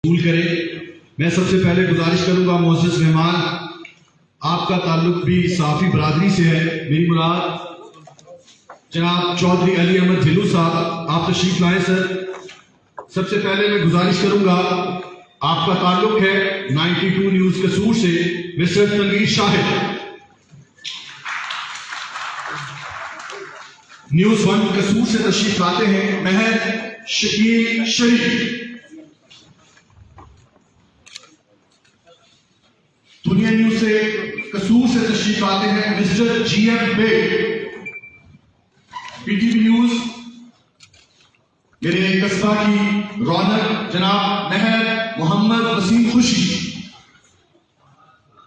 कबूल करें। मैं सबसे पहले गुजारिश करूंगा मोअज़्ज़िज़ मेहमान, आपका ताल्लुक भी साफ़ी बरादरी से है। मेरी मुराद जनाब चौधरी अली अहमद ढिल्लू साहब, आप तशरीफ लाएं सर। सबसे पहले मैं गुजारिश करूंगा, आपका ताल्लुक है 92 न्यूज कसूर से। मिस्टर तनवीर शाहिद, न्यूज 1 कसूर से तशरीफ लाते हैं। महर शकील शरीफ, दुनिया न्यूज से कसूर से तशरीफ लाते हैं mister GM Baig. PTV news मेरे कस्बा की रौनक जनाब महर मोहम्मद वसीम खुशी।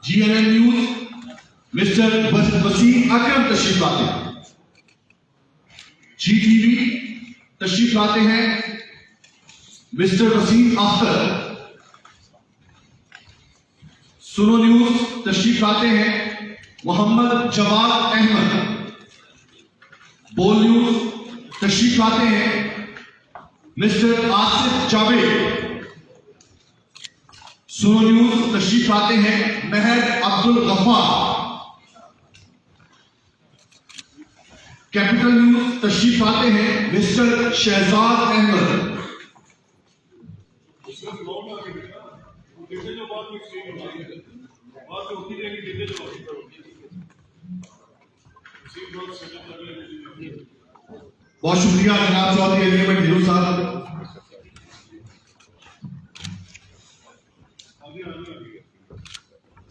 GNN न्यूज मिस्टर वसीम अकरम तशरीफ लाते हैं। GTV तशरीफ लाते हैं मिस्टर वसीम अख्तर। सुनो न्यूज तशरीफ लाते हैं मोहम्मद जवाद अहमद। बोल न्यूज तशरीफ लाते हैं मिस्टर आसिफ जावेद। सुनो न्यूज तशरीफ लाते हैं महर अब्दुल गफ्फार। कैपिटल न्यूज तशरीफ लाते हैं मिस्टर शहजाद अहमद। बहुत शुक्रिया जनाब चौधरी अली अहमद ढिल्लू साहब।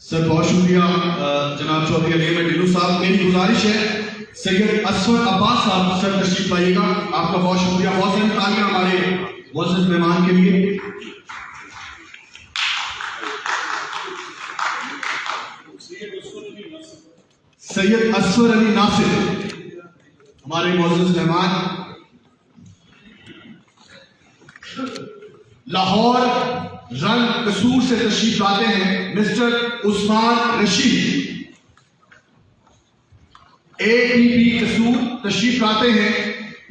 सर बहुत शुक्रिया जनाब चौधरी अली अहमद ढिल्लू साहब। मेरी गुजारिश है सैयद असफर अब्बास साहब सर तशरीफ लाइएगा। आपका बहुत शुक्रिया। बहुत सारी तालियां हमारे मुअज़्ज़िज़ मेहमान के लिए। सैयद असफर अली नासिर हमारे मुअज़्ज़िज़ मेहमान। लाहौर रंग कसूर से तशरीफ लाते हैं मिस्टर उस्मान रशीद। APP कसूर तशरीफ लाते हैं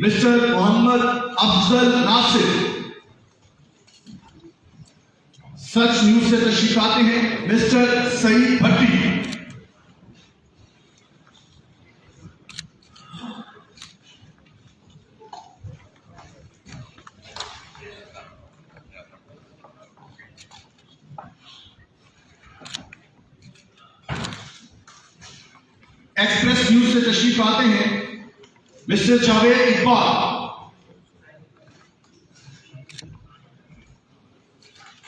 मिस्टर मोहम्मद अफजल नासिर। सच न्यूज से तशरीफ लाते हैं मिस्टर सईद भट्टी। एक्सप्रेस न्यूज से तशरीफ लाते हैं मिस्टर जावेद इकबाल।